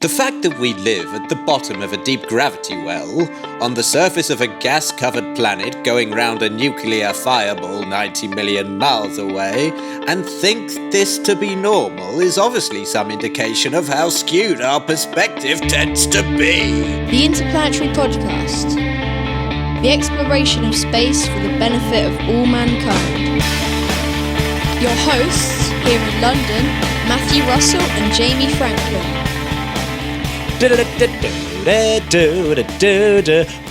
The fact that we live at the bottom of a deep gravity well, on the surface of a gas-covered planet going round a nuclear fireball 90 million miles away, and think this to be normal is obviously some indication of how skewed our perspective tends to be. The Interplanetary Podcast. The exploration of space for the benefit of all mankind. Your hosts, here in London, Matthew Russell and Jamie Franklin.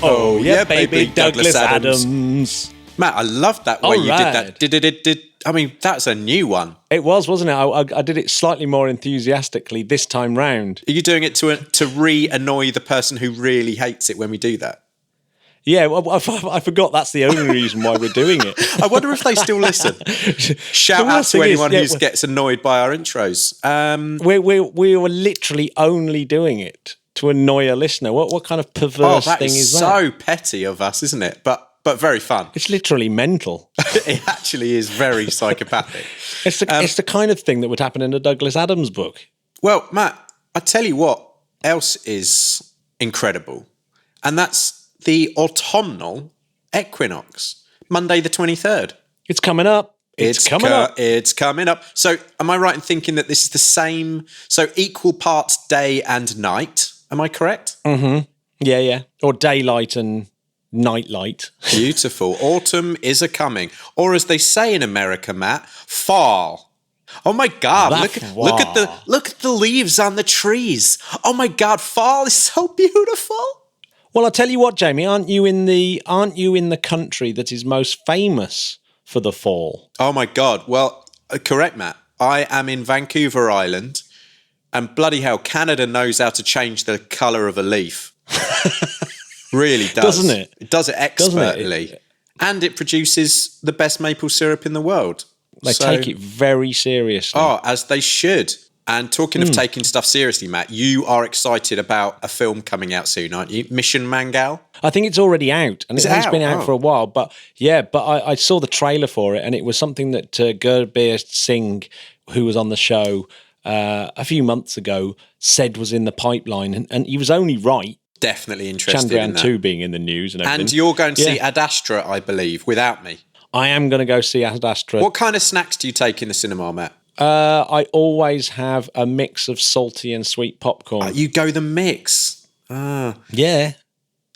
Oh yeah, baby, Douglas Adams. Matt, I love that way you did that. I mean, that's a new one. It was, wasn't it? I did it slightly more enthusiastically this time round. Are you doing it to re-annoy the person who really hates it when we do that? Yeah, well, I forgot that's the only reason why we're doing it. I wonder if they still listen. Shout out to anyone who gets annoyed by our intros. We were literally only doing it to annoy a listener. What kind of perverse thing is that? So petty of us, isn't it? But very fun. It's literally mental. It actually is very psychopathic. It's the kind of thing that would happen in a Douglas Adams book. Well, Matt, I tell you what else is incredible, and that's the autumnal equinox, Monday the 23rd. It's coming up. It's coming up. So am I right in thinking that this is the same, so equal parts day and night? Am I correct? Mm-hmm. Yeah. Or daylight and nightlight. Beautiful. Autumn is a-coming. Or as they say in America, Matt, fall. Oh my God, look at the leaves on the trees. Oh my God, fall is so beautiful. Well, I'll tell you what, Jamie, aren't you in the country that is most famous for the fall? Oh my God. Well, correct, Matt. I am in Vancouver Island, and bloody hell, Canada knows how to change the colour of a leaf. Really does. Doesn't it? It does it expertly. And it produces the best maple syrup in the world. They take it very seriously. Oh, as they should. And talking of taking stuff seriously, Matt, you are excited about a film coming out soon, aren't you? Mission Mangal? I think it's already out, and it's been out for a while. But I saw the trailer for it, and it was something that Gurbir Singh, who was on the show a few months ago, said was in the pipeline, and he was only right. Definitely interested in that. Chandrayaan 2 being in the news and everything. And you're going to see Ad Astra, I believe, without me. I am going to go see Ad Astra. What kind of snacks do you take in the cinema, Matt? I always have a mix of salty and sweet popcorn. You go the mix. Yeah.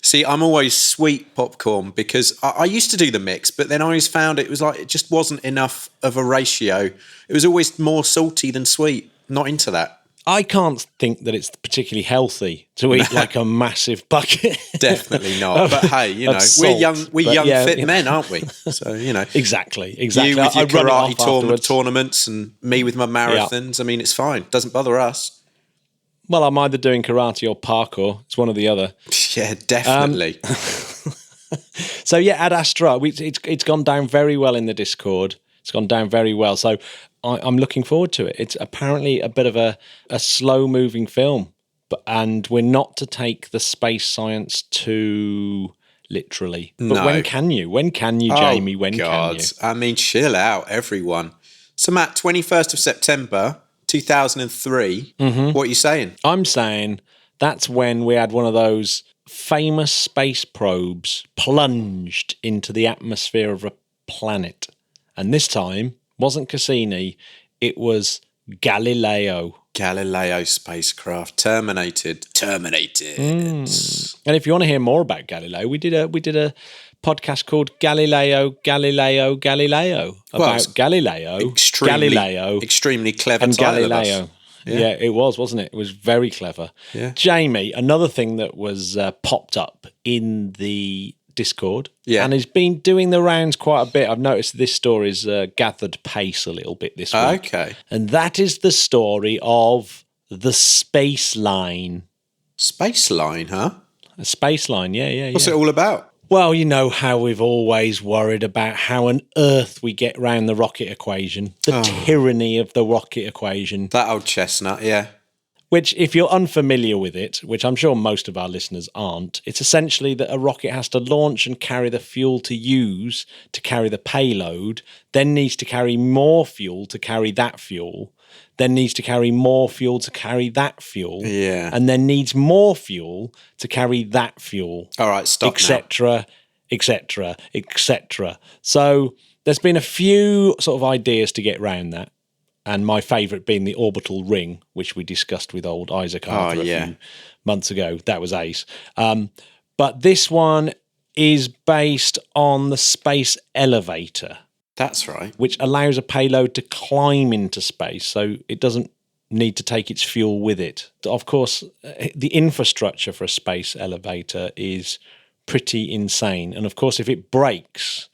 See, I'm always sweet popcorn because I used to do the mix, but then I always found it just wasn't enough of a ratio. It was always more salty than sweet. Not into that. I can't think that it's particularly healthy to eat like a massive bucket. Definitely not. But hey, we're young fit men, aren't we? So, Exactly. You with your karate tournaments and me with my marathons. Yeah. I mean, it's fine. Doesn't bother us. Well, I'm either doing karate or parkour. It's one or the other. Yeah, definitely. So Ad Astra, it's gone down very well in the Discord. It's gone down very well. So I'm looking forward to it. It's apparently a bit of a slow-moving film, and we're not to take the space science too literally. But no. When can you? When can you, Jamie? When God. can you? I mean, chill out, everyone. So, Matt, 21st of September, 2003, What are you saying? I'm saying that's when we had one of those famous space probes plunged into the atmosphere of a planet. And this time, wasn't Cassini, it was Galileo. Galileo spacecraft terminated. And if you want to hear more about Galileo, we did a podcast called Galileo about Galileo, extremely clever and title Galileo. Yeah, it was, wasn't it? It was very clever. Yeah. Jamie, another thing that was popped up in the Discord, and has been doing the rounds quite a bit. I've noticed this story's gathered pace a little bit this week. Okay. And that is the story of the Space Line. Space Line, huh? A Space Line, yeah. What's it all about? Well, you know how we've always worried about how on earth we get round the rocket equation, the tyranny of the rocket equation. That old chestnut, yeah. Which, if you're unfamiliar with it, which I'm sure most of our listeners aren't, it's essentially that a rocket has to launch and carry the fuel to use to carry the payload, then needs to carry more fuel to carry that fuel, then needs to carry more fuel to carry that fuel, and then needs more fuel to carry that fuel. All right, stop etc., etc., etc. So there's been a few sort of ideas to get around that, and my favourite being the orbital ring, which we discussed with old Isaac Arthur a few months ago. That was ace. But this one is based on the space elevator. That's right. Which allows a payload to climb into space, so it doesn't need to take its fuel with it. Of course, the infrastructure for a space elevator is pretty insane. And of course, if it breaks,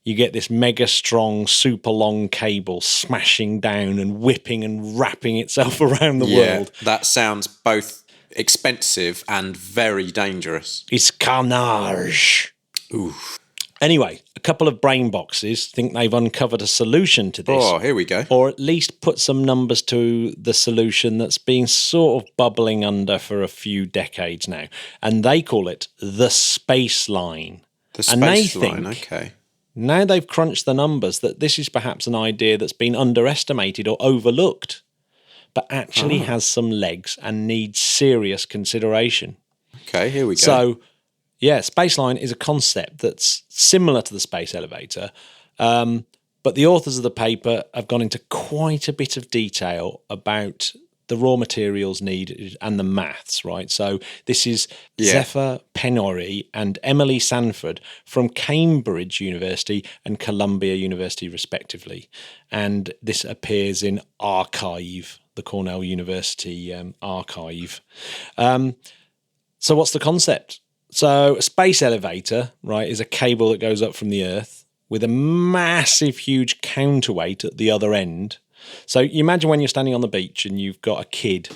you get this mega strong, super long cable smashing down and whipping and wrapping itself around the world. That sounds both expensive and very dangerous. It's carnage. Oof. Anyway, a couple of brain boxes think they've uncovered a solution to this. Oh, here we go. Or at least put some numbers to the solution that's been sort of bubbling under for a few decades now. And they call it the space line. The space line, okay. Now they've crunched the numbers that this is perhaps an idea that's been underestimated or overlooked, but actually has some legs and needs serious consideration. Okay, here we go. So, yeah, spaceline is a concept that's similar to the space elevator, but the authors of the paper have gone into quite a bit of detail about the raw materials needed and the maths, right? So this is Zephyr Penori and Emily Sanford from Cambridge University and Columbia University, respectively. And this appears in Archive, the Cornell University archive. So what's the concept? So a space elevator, right, is a cable that goes up from the Earth with a massive, huge counterweight at the other end. So you imagine when you're standing on the beach and you've got a kid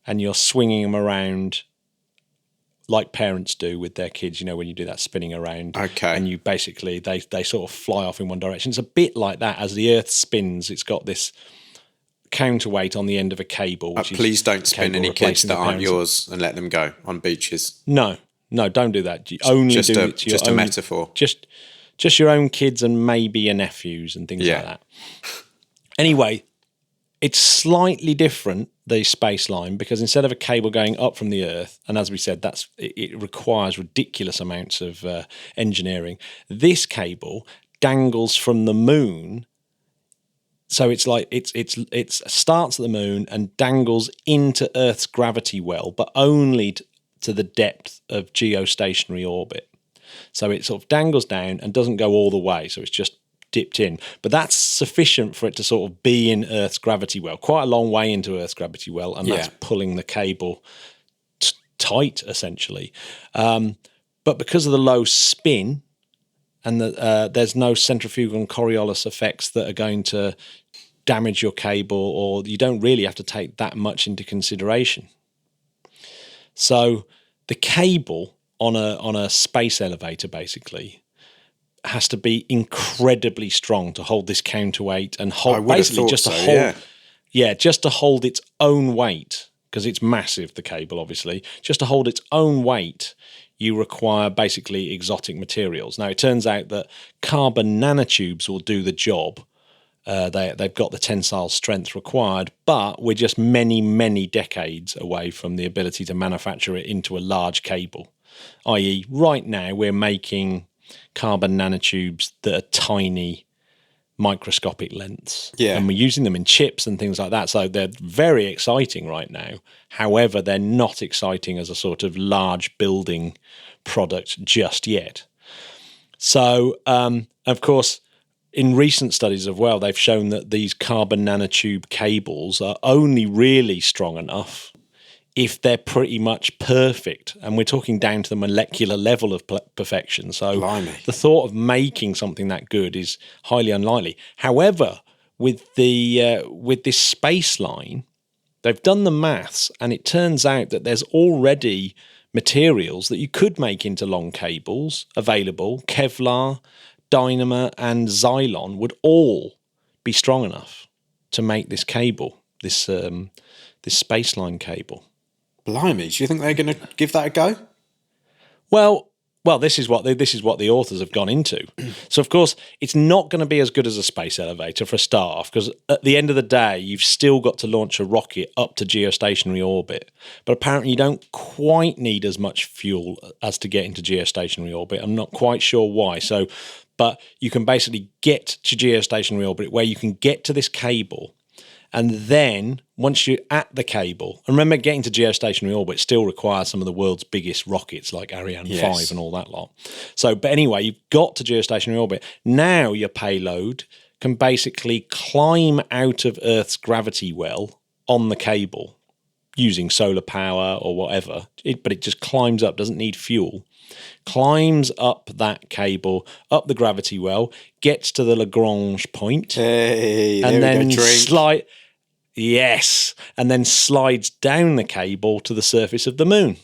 and you're swinging them around like parents do with their kids, you know, when you do that spinning around. Okay. And you basically, they sort of fly off in one direction. It's a bit like that. As the Earth spins, it's got this counterweight on the end of a cable. Which please don't spin any kids that aren't yours and let them go on beaches. No, don't do that. You only just do a, it to your just own, a metaphor. Just your own kids and maybe your nephews and things like that. Anyway, it's slightly different, the space line, because instead of a cable going up from the Earth, and as we said, it requires ridiculous amounts of engineering. This cable dangles from the moon, so it's like it starts at the moon and dangles into Earth's gravity well, but only to the depth of geostationary orbit. So it sort of dangles down and doesn't go all the way, so it's just dipped in, but that's sufficient for it to sort of be in Earth's gravity well, quite a long way into Earth's gravity well, and that's pulling the cable tight, essentially. But because of the low spin and there's no centrifugal and Coriolis effects that are going to damage your cable, or you don't really have to take that much into consideration. So the cable on a space elevator basically has to be incredibly strong to hold this counterweight and hold basically just to hold just to hold its own weight, because it's massive, the cable, obviously. Just to hold its own weight, you require basically exotic materials. Now, it turns out that carbon nanotubes will do the job. They've got the tensile strength required, but we're just many, many decades away from the ability to manufacture it into a large cable. I.e., right now we're making carbon nanotubes that are tiny, microscopic lengths. Yeah. And we're using them in chips and things like that. So they're very exciting right now. However, they're not exciting as a sort of large building product just yet. So, of course, in recent studies as well, they've shown that these carbon nanotube cables are only really strong enough if they're pretty much perfect, and we're talking down to the molecular level of perfection. So the thought of making something that good is highly unlikely. However, with this space line, they've done the maths, and it turns out that there's already materials that you could make into long cables available. Kevlar, Dynamer, and Xylon would all be strong enough to make this cable, this space line cable. Blimey, do you think they're going to give that a go? Well, Well, this is what the authors have gone into. So, of course, it's not going to be as good as a space elevator for a start off, because at the end of the day, you've still got to launch a rocket up to geostationary orbit. But apparently, you don't quite need as much fuel as to get into geostationary orbit. I'm not quite sure why. So, but you can basically get to geostationary orbit where you can get to this cable. And then once you're at the cable, and remember, getting to geostationary orbit still requires some of the world's biggest rockets like Ariane 5 and all that lot. So, but anyway, you've got to geostationary orbit. Now your payload can basically climb out of Earth's gravity well on the cable using solar power or whatever. But it just climbs up, doesn't need fuel. Climbs up that cable, up the gravity well, gets to the Lagrange point. Hey, and then drink. Yes, and then slides down the cable to the surface of the moon.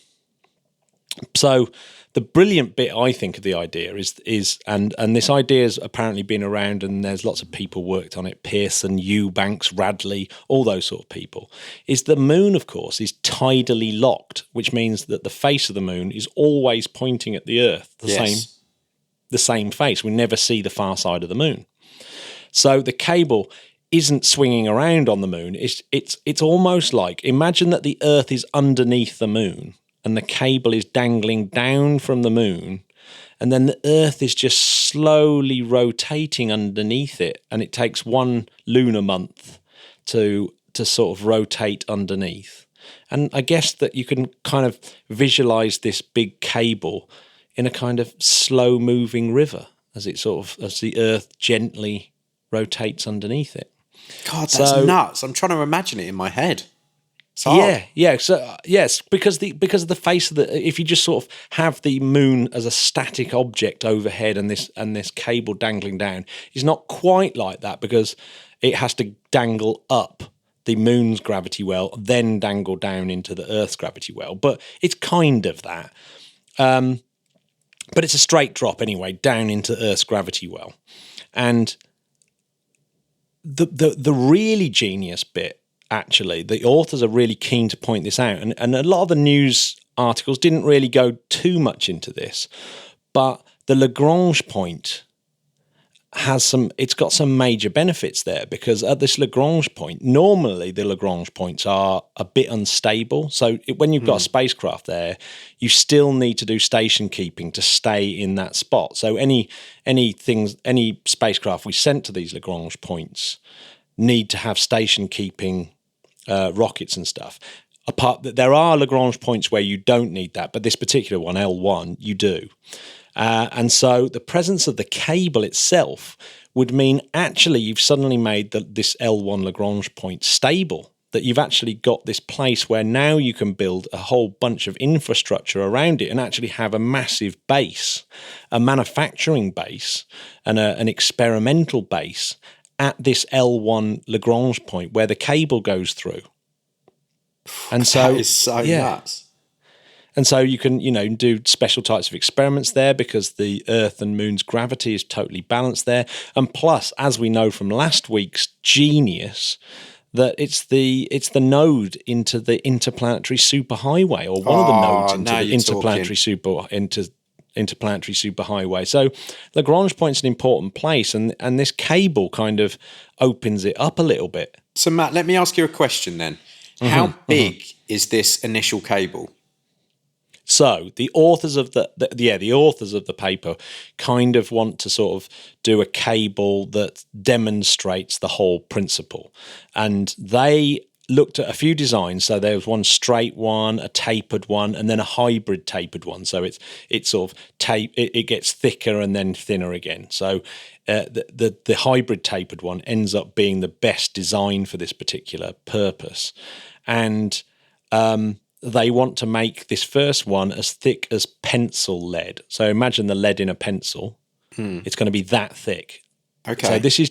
So the brilliant bit, I think, of the idea is and this idea has apparently been around, and there's lots of people worked on it, Pearson, Eubanks, Radley, all those sort of people, is the moon, of course, is tidally locked, which means that the face of the moon is always pointing at the Earth, the same face. We never see the far side of the moon. So the cable isn't swinging around on the moon. It's almost like, imagine that the Earth is underneath the moon and the cable is dangling down from the moon, and then the Earth is just slowly rotating underneath it, and it takes one lunar month to sort of rotate underneath. And I guess that you can kind of visualize this big cable in a kind of slow moving river as the Earth gently rotates underneath it. God, that's nuts. I'm trying to imagine it in my head. Yeah. So yes, because of the face of the, if you just sort of have the moon as a static object overhead and this cable dangling down, it's not quite like that, because it has to dangle up the moon's gravity well, then dangle down into the Earth's gravity well. But it's kind of that. But it's a straight drop anyway, down into Earth's gravity well. And the really genius bit, actually, the authors are really keen to point this out, and a lot of the news articles didn't really go too much into this, but the Lagrange point it's got some major benefits there, because at this Lagrange point, normally the Lagrange points are a bit unstable. So when you've got a spacecraft there, you still need to do station keeping to stay in that spot. So any spacecraft we sent to these Lagrange points need to have station keeping rockets and stuff. There are Lagrange points where you don't need that, but this particular one, L1, you do. And so the presence of the cable itself would mean actually you've suddenly made this L1 Lagrange point stable, that you've actually got this place where now you can build a whole bunch of infrastructure around it and actually have a massive base, a manufacturing base and an experimental base at this L1 Lagrange point where the cable goes through. And so that is so nuts. And so you can, do special types of experiments there, because the Earth and Moon's gravity is totally balanced there. And plus, as we know from last week's Genius, that it's the node into the interplanetary superhighway, or one of the nodes into the interplanetary superhighway. So Lagrange point's an important place, and this cable kind of opens it up a little bit. So Matt, let me ask you a question then. How big is this initial cable? So the authors of the paper kind of want to sort of do a cable that demonstrates the whole principle, and they looked at a few designs. So there was one straight one, a tapered one, and then a hybrid tapered one. So it's sort of it gets thicker and then thinner again. So the hybrid tapered one ends up being the best design for this particular purpose, and they want to make this first one as thick as pencil lead. So imagine the lead in a pencil. It's going to be that thick. Okay. So this is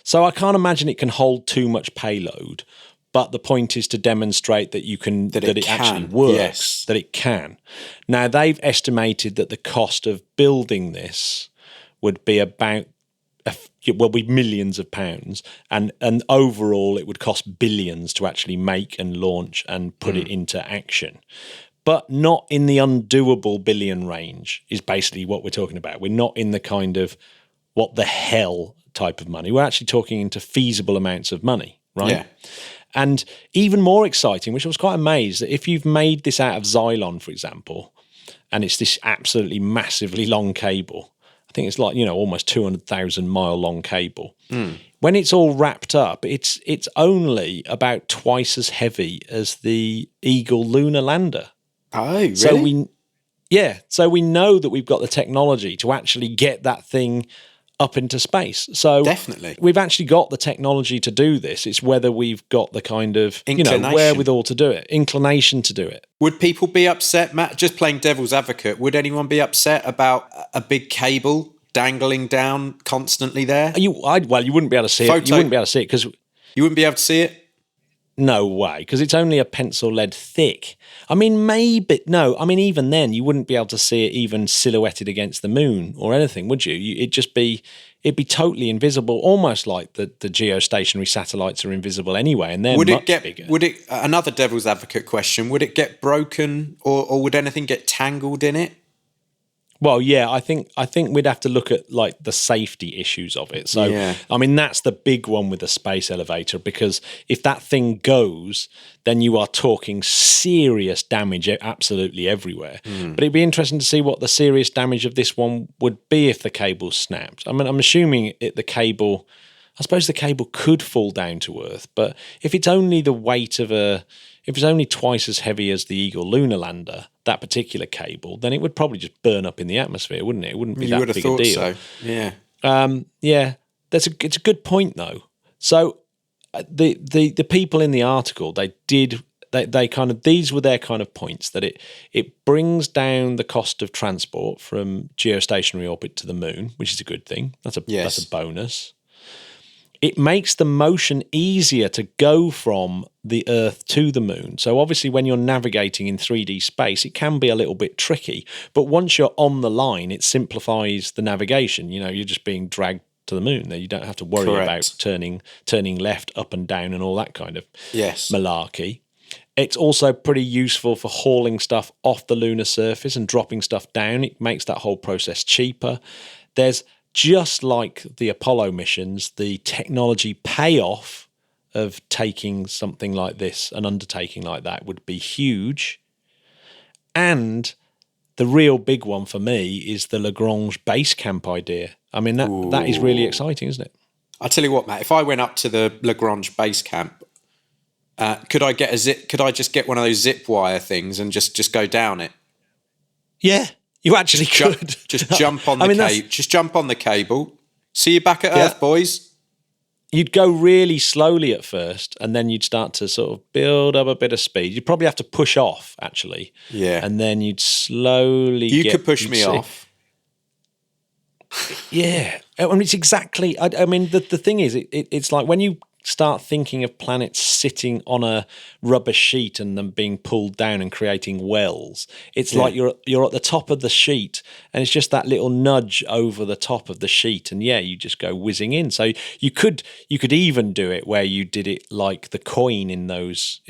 so I can't imagine it can hold too much payload, but the point is to demonstrate that it actually works, that it can. Now they've estimated that the cost of building this would be about millions of pounds, and overall it would cost billions to actually make and launch and put it into action. but not in the undoable billion range is basically what we're talking about. We're not in the kind of what the hell type of money. We're actually talking into feasible amounts of money, right? Yeah. And even more exciting, which I was quite amazed, that if you've made this out of Xylon, for example, and it's this absolutely massively long cable, I think it's like, almost 200,000 mile long cable. When it's all wrapped up, it's only about twice as heavy as the Eagle lunar lander. Oh, really? So we know that we've got the technology to actually get that thing up into space. So definitely, we've actually got the technology to do this. It's whether we've got the kind of wherewithal to do it, inclination to do it. Would people be upset, Matt? Just playing devil's advocate, would anyone be upset about a big cable dangling down constantly there? You wouldn't be able to see it. You wouldn't be able to see it because you wouldn't be able to see it. No way, because it's only a pencil lead thick. I mean, maybe no. I mean, even then, you wouldn't be able to see it even silhouetted against the moon or anything, would you? It'd be totally invisible, almost like the geostationary satellites are invisible anyway, and they're much bigger. Would it? Another devil's advocate question: would it get broken, or would anything get tangled in it? Well, yeah, I think we'd have to look at like the safety issues of it. So, yeah. I mean, that's the big one with the space elevator, because if that thing goes, then you are talking serious damage absolutely everywhere. But it'd be interesting to see what the serious damage of this one would be if the cable snapped. I mean, I'm assuming the cable could fall down to Earth, but if it's only the weight of if it's only twice as heavy as the Eagle lunar lander, that particular cable, then it would probably just burn up in the atmosphere, wouldn't it? It wouldn't be that big a deal. So. Yeah. It's a good point though. So the people in the article, these were their kind of points, that it brings down the cost of transport from geostationary orbit to the moon, which is a good thing. That's a bonus. It makes the motion easier to go from the Earth to the moon. So obviously when you're navigating in 3D space, it can be a little bit tricky. But once you're on the line, it simplifies the navigation. You're just being dragged to the moon. You don't have to worry about turning left, up and down and all that kind of malarkey. It's also pretty useful for hauling stuff off the lunar surface and dropping stuff down. It makes that whole process cheaper. There's, just like the Apollo missions, the technology payoff of taking something like this, an undertaking like that, would be huge. And the real big one for me is the Lagrange base camp idea. I mean, that is really exciting, isn't it? I'll tell you what, Matt, if I went up to the Lagrange base camp, could I just get one of those zip wire things and just go down it? Yeah. You actually could. Just jump on Just jump on the cable. See you back at Earth, boys. You'd go really slowly at first, and then you'd start to sort of build up a bit of speed. You'd probably have to push off, actually. Yeah. And then you'd slowly You could push me off. Yeah. I mean, it's exactly... I mean, the thing is, it's like when you start thinking of planets sitting on a rubber sheet and them being pulled down and creating wells. It's like you're at the top of the sheet, and it's just that little nudge over the top of the sheet, and you just go whizzing in. So you could even do it where you did it like the coin in those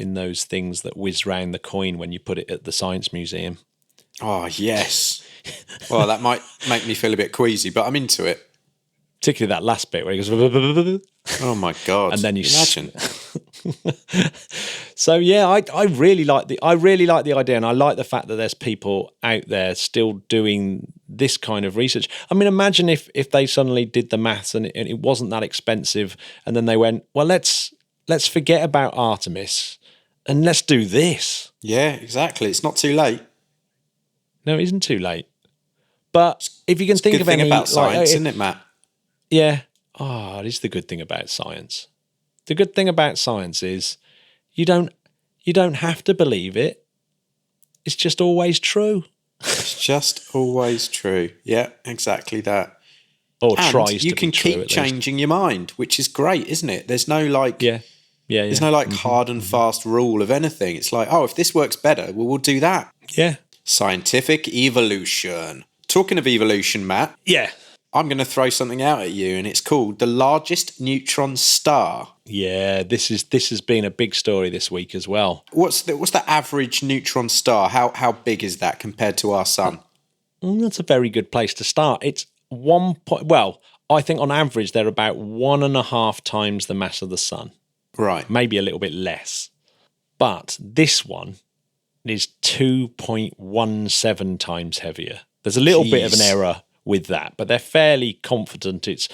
things that whiz round the coin when you put it at the Science Museum. Oh yes. Well, that might make me feel a bit queasy, but I'm into it. Particularly that last bit where he goes... Oh my God. And then you imagine. So I really like the idea, and I like the fact that there's people out there still doing this kind of research. I mean, imagine if they suddenly did the maths and it wasn't that expensive, and then they went, well, let's forget about Artemis and let's do this. Yeah, exactly. It's not too late. No, it isn't too late. But if you can think of any... It's a good thing about science, isn't it, Matt? Yeah. Oh, it is the good thing about science. The good thing about science is you don't have to believe it. It's just always true. It's just always true. Yeah, exactly that. Or and tries to you can be true, keep changing your mind, which is great, isn't it? There's no there's no hard and fast rule of anything. It's like, oh, if this works better, well, we'll do that. Yeah. Scientific evolution. Talking of evolution, Matt. Yeah. I'm going to throw something out at you, and it's called the largest neutron star. Yeah, this has been a big story this week as well. What's the average neutron star? How big is that compared to our sun? That's a very good place to start. It's I think on average they're about 1.5 times the mass of the sun. Right. Maybe a little bit less. But this one is 2.17 times heavier. There's a little bit of an error with that, but they're fairly confident it's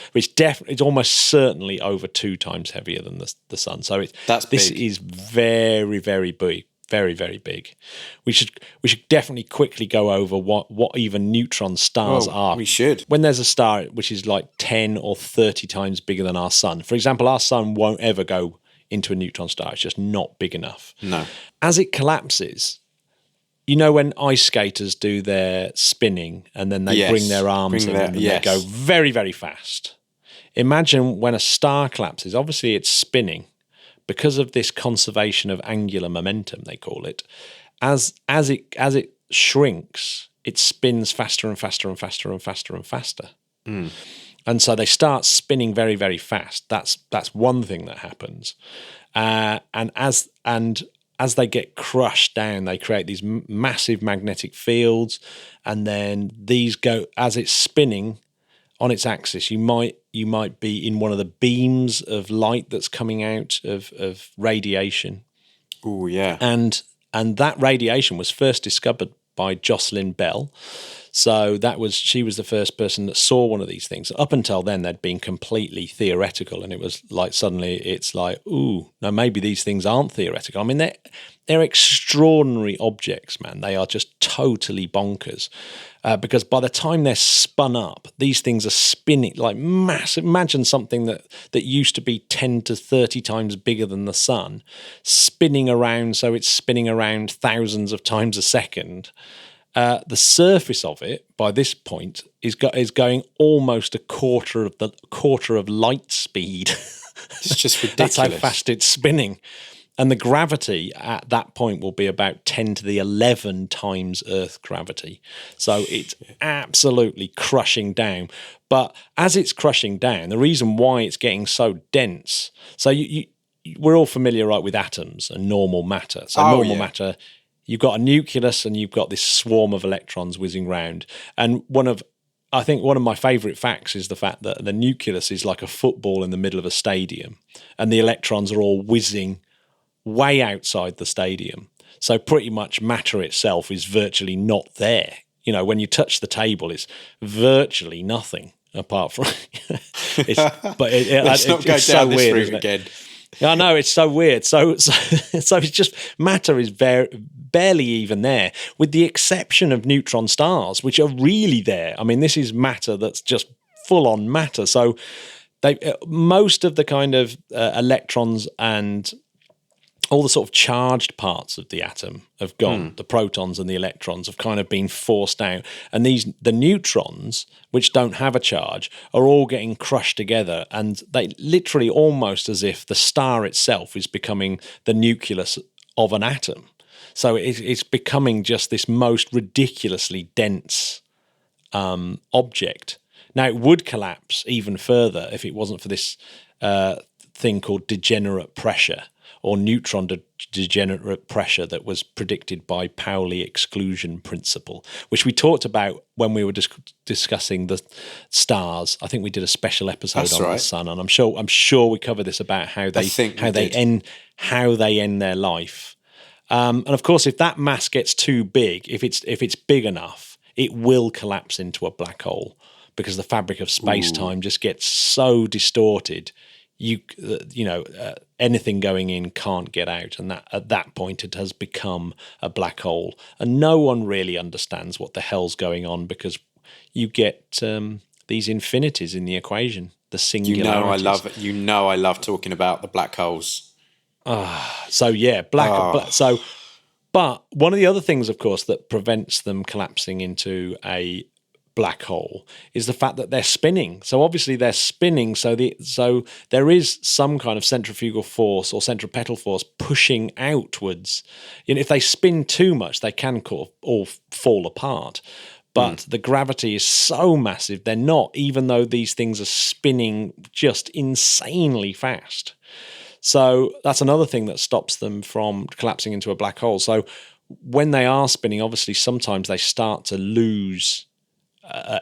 almost certainly over 2 times heavier than the sun. So this is very, very big, very, very big. We should definitely quickly go over what even neutron stars are. We should. When there's a star which is like 10 or 30 times bigger than our sun, for example, our sun won't ever go into a neutron star. It's just not big enough. No. As it collapses, you know when ice skaters do their spinning and then they bring their arms in and they go very, very fast. Imagine when a star collapses, obviously it's spinning because of this conservation of angular momentum, they call it. As it shrinks, it spins faster and faster and faster and faster and faster. Mm. And so they start spinning very, very fast. That's one thing that happens. And as they get crushed down, they create these massive magnetic fields, and then these go as it's spinning on its axis. You might be in one of the beams of light that's coming out of radiation. Oh yeah, and that radiation was first discovered by Jocelyn Bell. So she was the first person that saw one of these things. Up until then, they'd been completely theoretical, and it was like suddenly it's like, ooh, no, maybe these things aren't theoretical. I mean, they're extraordinary objects, man. They are just totally bonkers because by the time they're spun up, these things are spinning like massive. Imagine something that used to be 10 to 30 times bigger than the sun, spinning around. So it's spinning around thousands of times a second. The surface of it by this point is going almost a quarter of light speed. It's just ridiculous. That's how fast it's spinning. And the gravity at that point will be about 10 to the 11 times Earth gravity. So it's absolutely crushing down. But as it's crushing down, the reason why it's getting so dense, so we're all familiar, right, with atoms and normal matter. So matter, you've got a nucleus and you've got this swarm of electrons whizzing round. And I think one of my favourite facts is the fact that the nucleus is like a football in the middle of a stadium, and the electrons are all whizzing way outside the stadium. So pretty much matter itself is virtually not there. You know, when you touch the table, it's virtually nothing apart from. Let's not go down this route again. I know, it's so weird. So it's just matter is barely even there, with the exception of neutron stars, which are really there. I mean, this is matter that's just full on matter. So most of the kind of electrons and all the sort of charged parts of the atom have gone. The protons and the electrons have kind of been forced out. And the neutrons, which don't have a charge, are all getting crushed together. And they literally almost as if the star itself is becoming the nucleus of an atom. So it's becoming just this most ridiculously dense object. Now, it would collapse even further if it wasn't for this thing called degenerate pressure, or neutron degenerate pressure, that was predicted by Pauli exclusion principle, which we talked about when we were discussing the stars. I think we did a special episode on the sun, and I'm sure we cover this about how they end their life. And of course, if that mass gets too big, if it's big enough, it will collapse into a black hole, because the fabric of space-time just gets so distorted. Anything going in can't get out, and that at that point it has become a black hole, and no one really understands what the hell's going on, because you get these infinities in the equation, the singularities. I love talking about the black holes. But one of the other things, of course, that prevents them collapsing into a black hole is the fact that they're spinning. So obviously they're spinning, so there is some kind of centrifugal force or centripetal force pushing outwards. If they spin too much, they can all fall apart. But the gravity is so massive, they're not, even though these things are spinning just insanely fast. So that's another thing that stops them from collapsing into a black hole. So when they are spinning, obviously sometimes they start to lose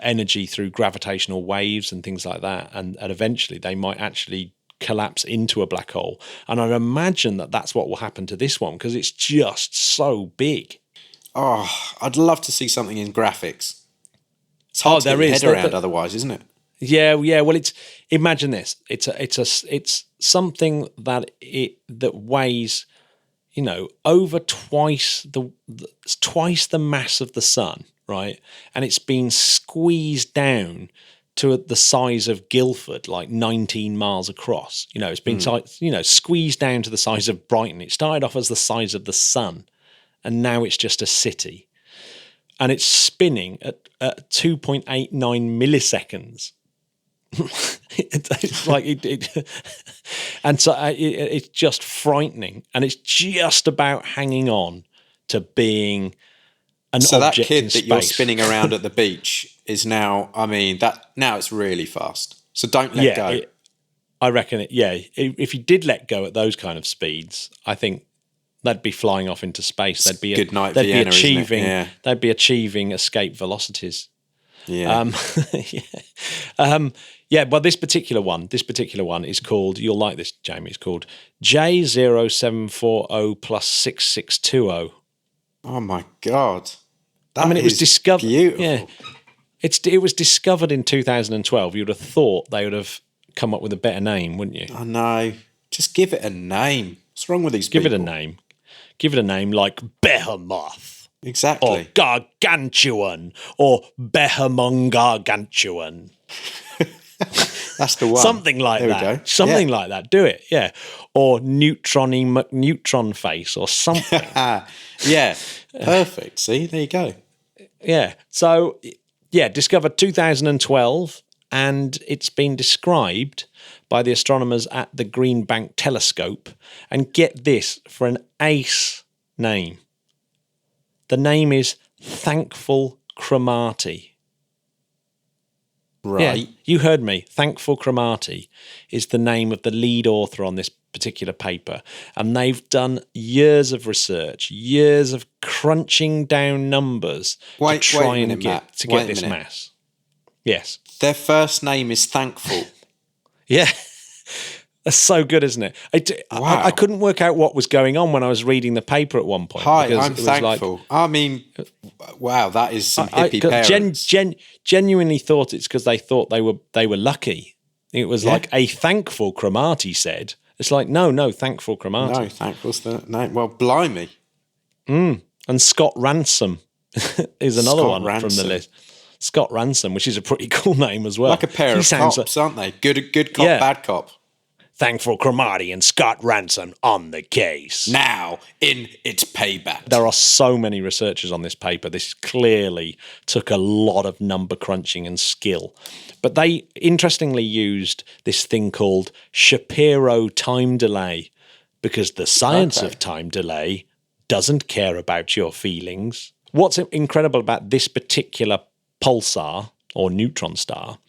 energy through gravitational waves and things like that. And eventually they might actually collapse into a black hole. And I'd imagine that that's what will happen to this one because it's just so big. Oh, I'd love to see something in graphics. It's hard to get your head around otherwise, isn't it? Yeah. Well, imagine this. It's something that weighs, over twice the mass of the sun, right? And it's been squeezed down to the size of Guildford, like 19 miles across. It's been squeezed down to the size of Brighton. It started off as the size of the sun, and now it's just a city. And it's spinning at 2.89 milliseconds. It's like and so it's just frightening, and it's just about hanging on to being an object in space. So that kid that you're spinning around at the beach is now, now it's really fast. So don't let go. I reckon it. Yeah, if you did let go at those kind of speeds, I think they'd be flying off into space. They'd be good night, Vienna, achieving. Isn't it? Yeah. They'd be achieving escape velocities. Yeah. But this particular one is called, you'll like this, Jamie, it's called J0740 plus 6620. Oh my God. It was discovered. Beautiful. Yeah. It was discovered in 2012. You would have thought they would have come up with a better name, wouldn't you? I know. Just give it a name. What's wrong with these people? Give it a name. Give it a name like Behemoth. Exactly. Or Gargantuan. Or Behemongargantuan. That's the one. Something like there that. Something like that. Do it, yeah. Or Neutron face or something. Yeah, perfect. See, there you go. Yeah. So, discovered 2012, and it's been described by the astronomers at the Green Bank Telescope. And get this, for an ace name. The name is Thankful Chromati. Right. Yeah, you heard me. Thankful Chromati is the name of the lead author on this particular paper. And they've done years of research, years of crunching down numbers to try and get this mass. Yes. Their first name is Thankful. Yeah. That's so good, isn't it? Wow. I couldn't work out what was going on when I was reading the paper at one point. Hi, I'm thankful. Wow, that is some hippie parents. Genuinely thought it's because they thought they were lucky. It was like a thankful Chromati said. It's like, no, thankful Chromati. No, thankful's the name. Well, blimey. And Scott Ransom is another one from the list. Scott Ransom, which is a pretty cool name as well. Like a pair of cops, aren't they? Good cop, bad cop. Thankful Chromati and Scott Ransom on the case. Now, in its payback. There are so many researchers on this paper. This clearly took a lot of number crunching and skill. But they interestingly used this thing called Shapiro time delay, because the science of time delay doesn't care about your feelings. What's incredible about this particular pulsar, or neutron star,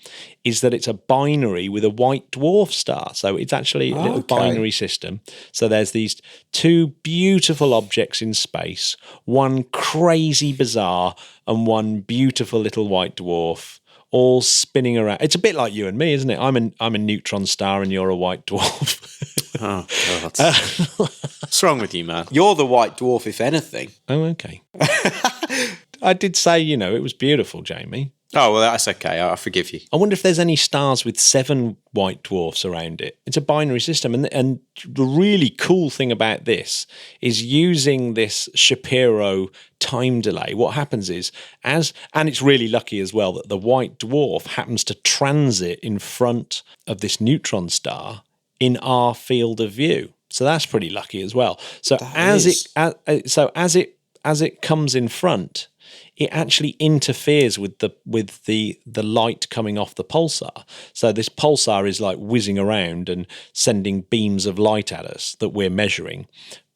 is that it's a binary with a white dwarf star. So it's actually a little binary system. So there's these two beautiful objects in space, one crazy bizarre and one beautiful little white dwarf, all spinning around. It's a bit like you and me, isn't it? I'm a neutron star and you're a white dwarf. Oh, God. What's wrong with you, man? You're the white dwarf, if anything. Oh, okay. I did say, it was beautiful, Jamie. Oh, well, that's okay. I forgive you. I wonder if there's any stars with 7 white dwarfs around it. It's a binary system. And the really cool thing about this is using this Shapiro time delay. What happens is, and it's really lucky as well, that the white dwarf happens to transit in front of this neutron star in our field of view. So that's pretty lucky as well. So as it comes in front, it actually interferes with the light coming off the pulsar. So this pulsar is like whizzing around and sending beams of light at us that we're measuring.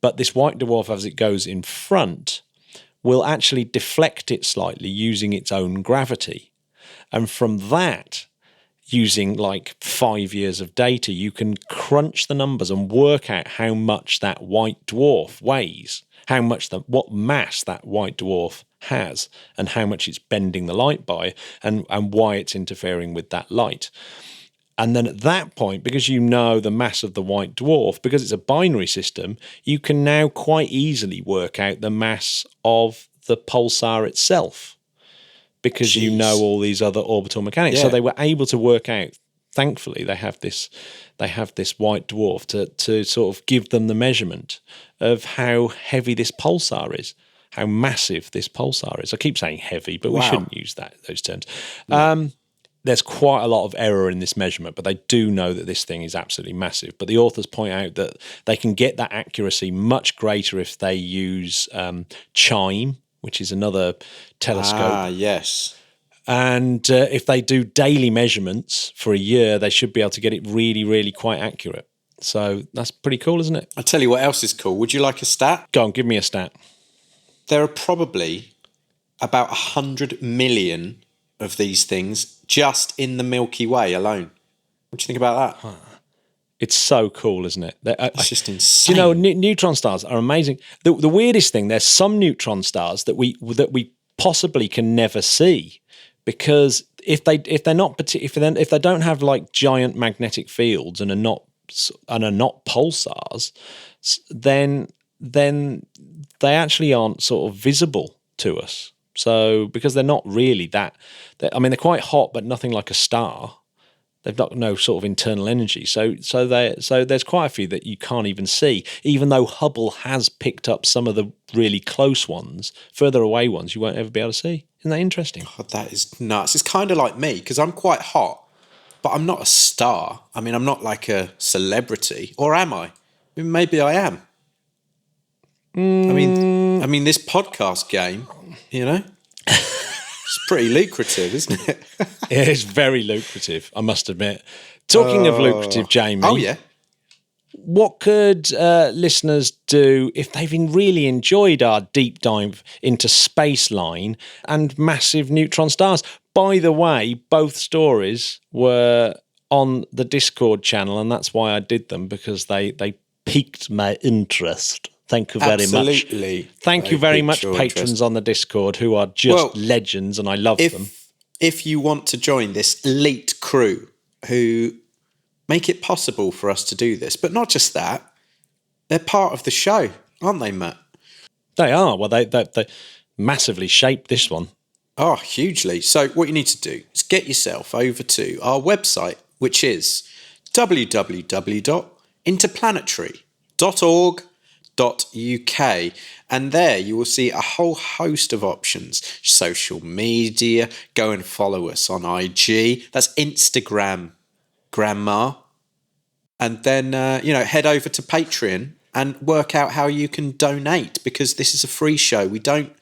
But this white dwarf, as it goes in front, will actually deflect it slightly using its own gravity. And from that, using like 5 years of data, you can crunch the numbers and work out how much that white dwarf weighs, what mass that white dwarf has, and how much it's bending the light by, and why it's interfering with that light. And then at that point, because you know the mass of the white dwarf, because it's a binary system, you can now quite easily work out the mass of the pulsar itself, because you know all these other orbital mechanics. Yeah. So they were able to work out, thankfully, they have this white dwarf to sort of give them the measurement of how heavy this pulsar is, how massive this pulsar is. I keep saying heavy, but we shouldn't use those terms. No. There's quite a lot of error in this measurement, but they do know that this thing is absolutely massive. But the authors point out that they can get that accuracy much greater if they use CHIME, which is another telescope. Ah, yes. And if they do daily measurements for a year, they should be able to get it really, really quite accurate. So that's pretty cool, isn't it? I'll tell you what else is cool. Would you like a stat? Go on, give me a stat. There are probably about 100 million of these things just in the Milky Way alone. What do you think about that? It's so cool, isn't it? It's just insane. You know, neutron stars are amazing. The weirdest thing, there's some neutron stars that we possibly can never see, because if they don't have like giant magnetic fields and are not pulsars, then they actually aren't sort of visible to us. So because they're not really that, they're quite hot, but nothing like a star. They've got no sort of internal energy. So there's quite a few that you can't even see, even though Hubble has picked up some of the really close ones. Further away ones you won't ever be able to see. Isn't that interesting? God, that is nuts. It's kind of like me, because I'm quite hot, but I'm not a star. I mean, I'm not like a celebrity, or am I? Maybe I am. I mean, this podcast game, you know, it's pretty lucrative, isn't it? It is very lucrative, I must admit. Talking of lucrative, Jamie. Oh, yeah. What could listeners do if they've really enjoyed our deep dive into Spaceline and massive neutron stars? By the way, both stories were on the Discord channel, and that's why I did them, because they piqued my interest. Thank you very much. Thank you very much, patrons on the Discord, who are just legends, and I love them. If you want to join this elite crew who make it possible for us to do this, but not just that, they're part of the show, aren't they, Matt? They are. Well, they massively shaped this one. Oh, hugely. So what you need to do is get yourself over to our website, which is www.interplanetary.org.uk, and there you will see a whole host of options. Social media, go and follow us on IG, that's Instagram, grandma, and then head over to Patreon and work out how you can donate, because this is a free show. We don't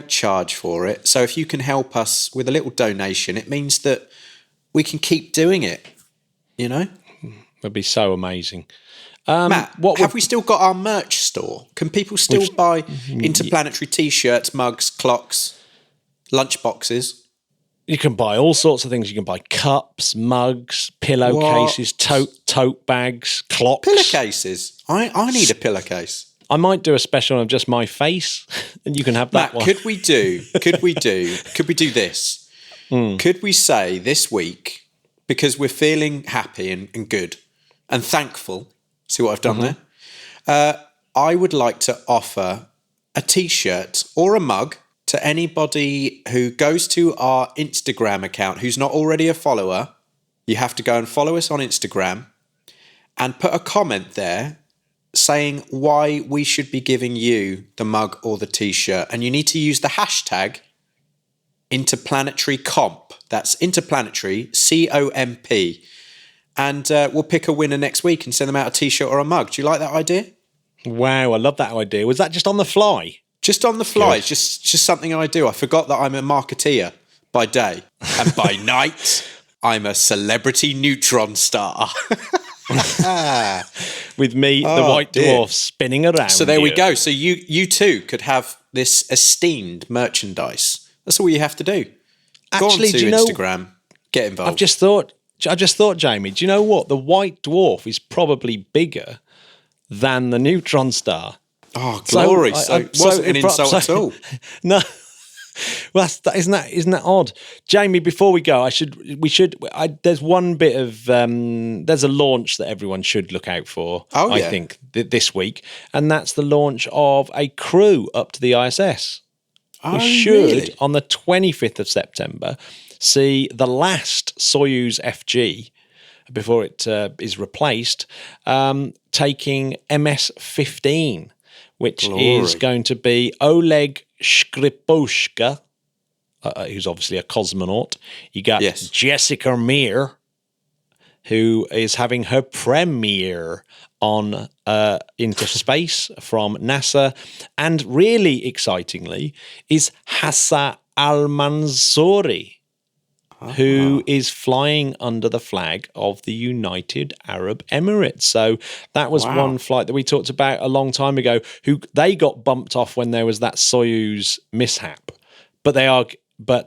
charge for it. So if you can help us with a little donation, it means that we can keep doing it, you know? It'd be so amazing. Matt, have we still got our merch store? Can people still buy interplanetary T-shirts, mugs, clocks, lunchboxes? You can buy all sorts of things. You can buy cups, mugs, pillowcases, tote bags, clocks. Pillowcases? I need a pillowcase. I might do a special of just my face, and you can have that one. Could we do this? Could we say this week, because we're feeling happy and good and thankful, see what I've done there? I would like to offer a T-shirt or a mug to anybody who goes to our Instagram account who's not already a follower. You have to go and follow us on Instagram and put a comment there saying why we should be giving you the mug or the T-shirt. And you need to use the hashtag interplanetarycomp. That's interplanetary, COMP. And we'll pick a winner next week and send them out a T-shirt or a mug. Do you like that idea? Wow, I love that idea. Was that just on the fly? Just on the fly. It's just something I do. I forgot that I'm a marketeer by day. And by night, I'm a celebrity neutron star. With me, the white dwarf, spinning around. So there we go. So you too could have this esteemed merchandise. That's all you have to do. Actually, go on to do you know, Instagram, get involved. I just thought, Jamie, do you know what? The White Dwarf is probably bigger than the Neutron Star. Oh, glory! So it wasn't an insult at all. No. Well, isn't that odd, Jamie? Before we go, there's one bit of there's a launch that everyone should look out for. Oh, yeah. I think this week, and that's the launch of a crew up to the ISS. Oh, We should really? on the 25th of September see the last Soyuz FG before it is replaced, taking MS-15, which is going to be Oleg Skriposhka, who's obviously a cosmonaut. You got Jessica Meir, who is having her premiere on Into Space from NASA. And really excitingly is Hassan Al-Mansouri, who is flying under the flag of the United Arab Emirates. So that was one flight that we talked about a long time ago, who they got bumped off when there was that Soyuz mishap. But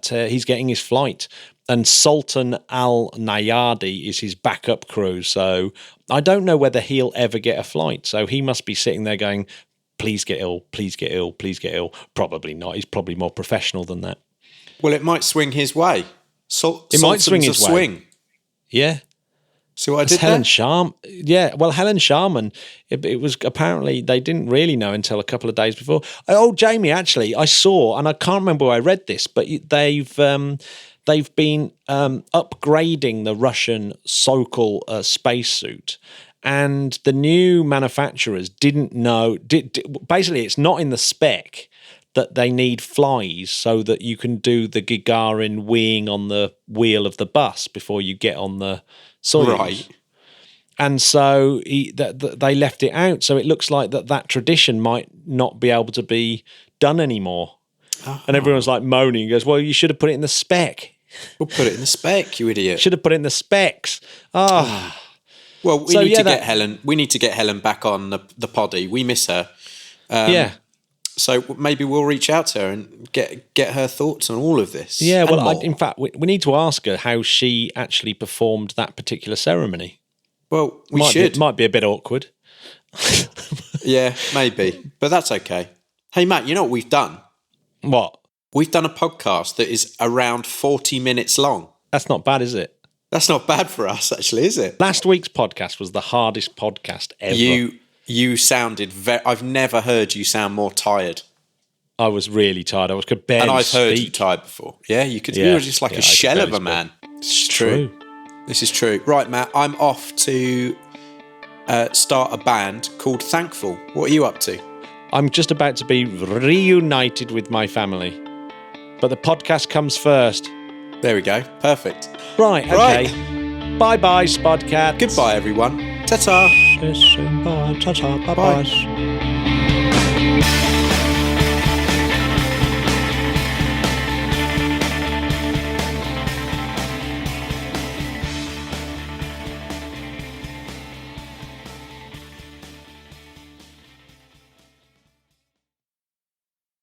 he's getting his flight. And Sultan Al-Nayadi is his backup crew. So I don't know whether he'll ever get a flight. So he must be sitting there going, please get ill, please get ill, please get ill. Probably not. He's probably more professional than that. Well, it might swing his way. It might swing his way. Yeah. See what I did Helen there? Sharman. Yeah, well, Helen Sharman, it was apparently, they didn't really know until a couple of days before. Oh, Jamie, actually, I saw, and I can't remember where I read this, but they've been upgrading the Russian Sokol spacesuit, and the new manufacturers didn't know. Basically, it's not in the spec that they need flies so that you can do the Gagarin weeing on the wheel of the bus before you get on the Soyuz. Right. And so they left it out. So it looks like that tradition might not be able to be done anymore. Oh. And everyone's like moaning and goes, well, you should have put it in the spec. We'll put it in the spec, you idiot. Should have put it in the specs. Oh. Well, we need to get Helen. We need to get Helen back on the poddy. We miss her. Yeah. So maybe we'll reach out to her and get her thoughts on all of this. Yeah, well, in fact, we need to ask her how she actually performed that particular ceremony. Well, we should. Might be a bit awkward. Yeah, maybe. But that's okay. Hey, Matt, you know what we've done? What? We've done a podcast that is around 40 minutes long. That's not bad, is it? That's not bad for us, actually, is it? Last week's podcast was the hardest podcast ever. You sounded I've never heard you sound more tired. I was really tired. I could barely And I've heard speak. you tired before. Yeah, you could. You were just like a shell of a man. It's true. This is true. Right, Matt, I'm off to start a band called Thankful. What are you up to? I'm just about to be reunited with my family. But the podcast comes first. There we go. Perfect. Right, okay. Bye-bye, Spodcat. Goodbye, everyone. Ta-ta. Ta-ta, bye-bye.